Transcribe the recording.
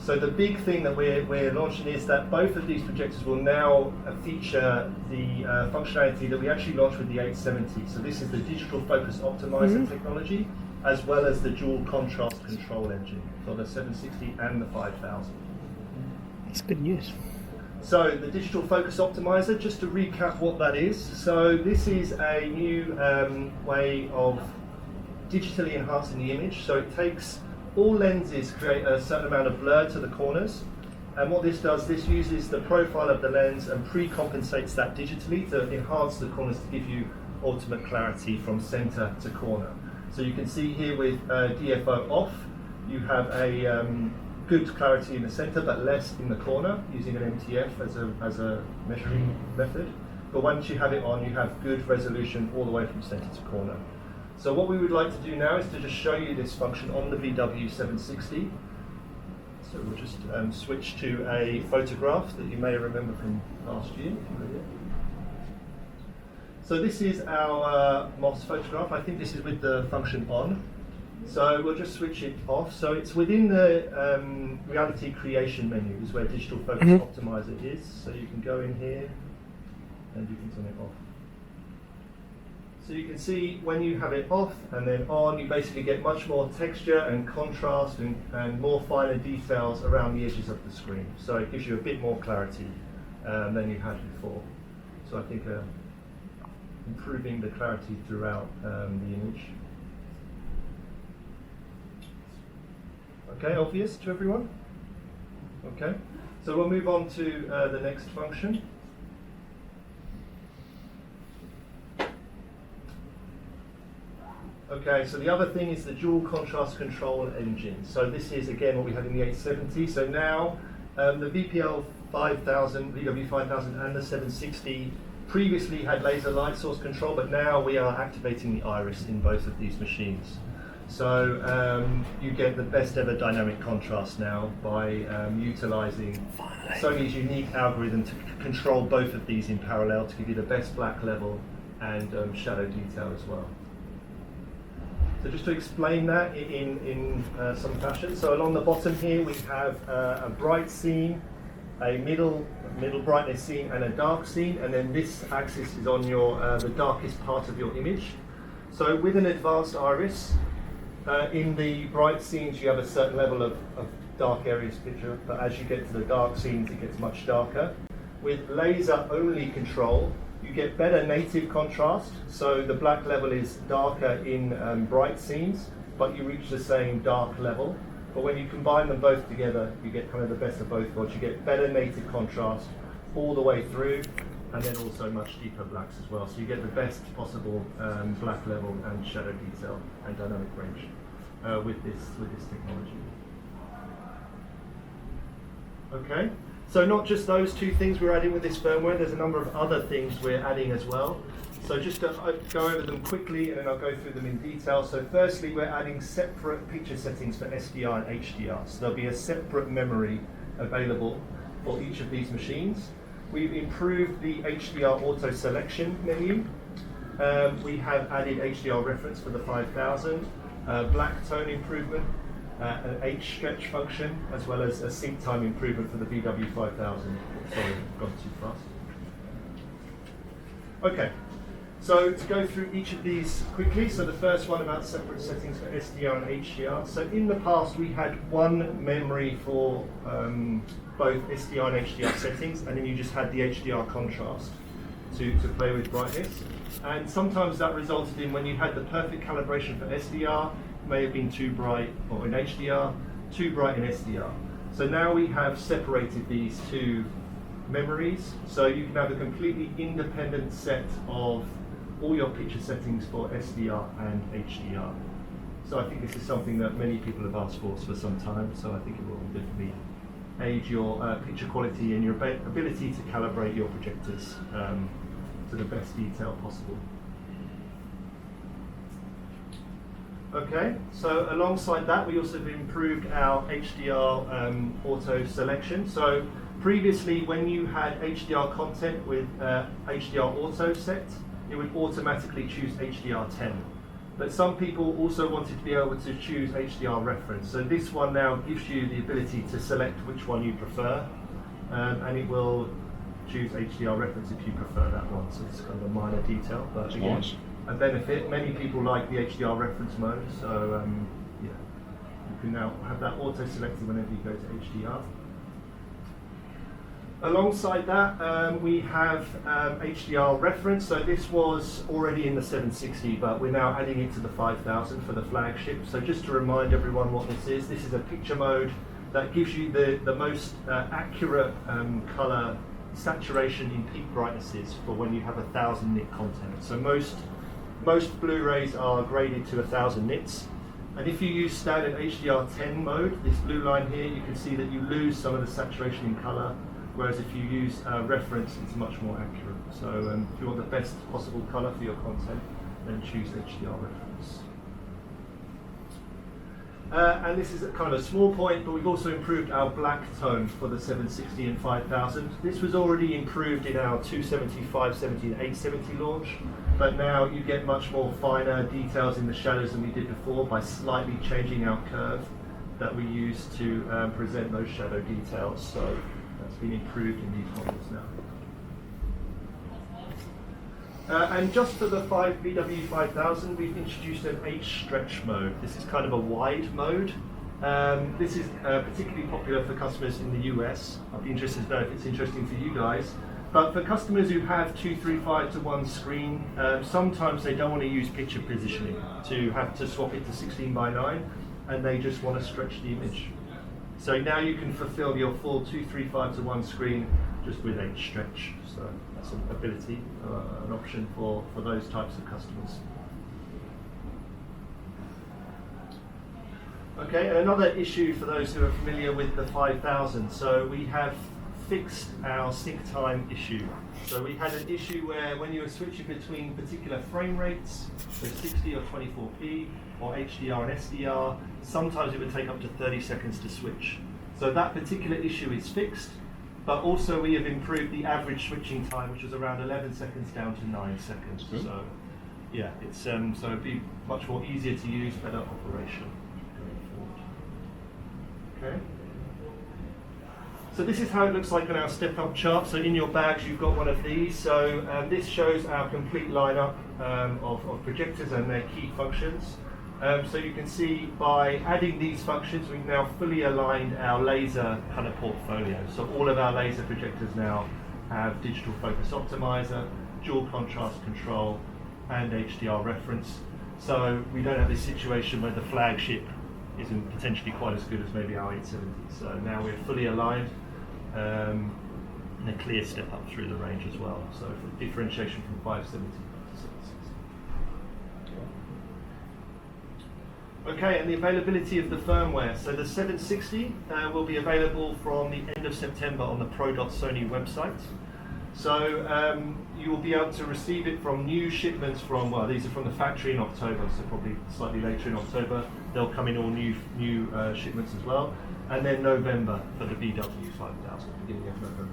So the big thing that we're launching is that both of these projectors will now feature the functionality that we actually launched with the 870. So this is the digital focus optimizer technology, as well as the dual contrast control engine for the 760 and the 5000. That's good news. So the digital focus optimizer, just to recap what that is. So this is a new way of digitally enhancing the image. So it takes all lenses, create a certain amount of blur to the corners. And what this does, this uses the profile of the lens and pre-compensates that digitally to enhance the corners to give you ultimate clarity from center to corner. So you can see here with DFO off, you have a good clarity in the center, but less in the corner, using an MTF as a measuring method. But once you have it on, you have good resolution all the way from center to corner. So what we would like to do now is to just show you this function on the VW760. So we'll just switch to a photograph that you may remember from last year. So this is our MOS photograph. I think this is with the function on. So we'll just switch it off. So it's within the reality creation menu is where digital focus optimizer is. So you can go in here and you can turn it off. So you can see when you have it off and then on, you basically get much more texture and contrast and more finer details around the edges of the screen. So it gives you a bit more clarity than you had before. So I think improving the clarity throughout the image. Okay, obvious to everyone? Okay, so we'll move on to the next function. Okay, so the other thing is the dual contrast control engine. So this is again what we had in the 870. So now the VW 5000 and the 760 previously had laser light source control, but now we are activating the iris in both of these machines. So you get the best ever dynamic contrast now by utilizing Sony's unique algorithm to control both of these in parallel to give you the best black level and shadow detail as well. So just to explain that in some fashion, so along the bottom here we have a bright scene, a middle brightness scene, and a dark scene, and then this axis is on your the darkest part of your image. So with an advanced iris, in the bright scenes you have a certain level of dark areas picture, but as you get to the dark scenes it gets much darker. With laser only control, you get better native contrast, so the black level is darker in bright scenes, but you reach the same dark level. But when you combine them both together, you get kind of the best of both worlds. You get better native contrast all the way through, and then also much deeper blacks as well. So you get the best possible black level and shadow detail and dynamic range with this technology. Okay. So not just those two things we're adding with this firmware, there's a number of other things we're adding as well. So just to go over them quickly and then I'll go through them in detail. So firstly, we're adding separate picture settings for SDR and HDR. So there'll be a separate memory available for each of these machines. We've improved the HDR auto selection menu. We have added HDR reference for the 5000, black tone improvement, an H stretch function, as well as a sync time improvement for the VW 5000. Sorry, gone too fast. Okay, so to go through each of these quickly. So the first one about separate settings for SDR and HDR. So in the past we had one memory for both SDR and HDR settings, and then you just had the HDR contrast to play with brightness. And sometimes that resulted in when you had the perfect calibration for SDR, may have been too bright, or in HDR, too bright in SDR. So now we have separated these two memories, so you can have a completely independent set of all your picture settings for SDR and HDR. So I think this is something that many people have asked for some time, so I think it will definitely aid your picture quality and your ability to calibrate your projectors to the best detail possible. Okay, so alongside that, we also have improved our HDR auto selection. So previously, when you had HDR content with HDR auto set, it would automatically choose HDR10. But some people also wanted to be able to choose HDR reference. So this one now gives you the ability to select which one you prefer, and it will choose HDR reference if you prefer that one. So it's kind of a minor detail, but That's again, nice. a benefit. Many people like the HDR reference mode, so yeah, you can now have that auto-selected whenever you go to HDR. Alongside that, we have HDR reference. So this was already in the 760, but we're now adding it to the 5000 for the flagship. So just to remind everyone what this is a picture mode that gives you the most accurate color saturation in peak brightnesses for when you have 1000 nit content. So most Blu-rays are graded to 1000 nits. And if you use standard HDR10 mode, this blue line here, you can see that you lose some of the saturation in color. Whereas if you use reference, it's much more accurate. So if you want the best possible color for your content, then choose HDR reference. And this is a kind of a small point, but we've also improved our black tone for the 760 and 5000. This was already improved in our 270, 570 and 870 launch, but now you get much more finer details in the shadows than we did before by slightly changing our curve that we use to present those shadow details. So that's been improved in these models now. And just for the VW5000, we've introduced an H-stretch mode. This is kind of a wide mode. This is particularly popular for customers in the US. I'd be interested to know if it's interesting for you guys. But for customers who have 235 to 1 screen, sometimes they don't want to use picture positioning to have to swap it to 16:9, and they just want to stretch the image. So now you can fulfill your full 235 to 1 screen just with H-stretch. So that's an ability, an option for those types of customers. Okay, and another issue for those who are familiar with the 5000. So we have fixed our sync time issue. So we had an issue where when you were switching between particular frame rates, so 60 or 24p, or HDR and SDR, sometimes it would take up to 30 seconds to switch. So that particular issue is fixed, but also we have improved the average switching time, which was around 11 seconds down to 9 seconds. Good. So yeah, it's so it'd be much more easier to use, better operation going forward. Okay. So this is how it looks like on our step-up chart. So in your bags, you've got one of these. So this shows our complete lineup of projectors and their key functions. So you can see by adding these functions, we've now fully aligned our laser kind of portfolio. So all of our laser projectors now have digital focus optimizer, dual contrast control, and HDR reference. So we don't have this situation where the flagship isn't potentially quite as good as maybe our 870. So now we're fully aligned, and a clear step up through the range as well. So for differentiation from 570 to 760. Okay, and the availability of the firmware. So the 760 will be available from the end of September on the pro.sony website. So you will be able to receive it from new shipments from, well, these are from the factory in October, so probably slightly later in October. They'll come in all new shipments as well. And then November for the VW5000, beginning of November.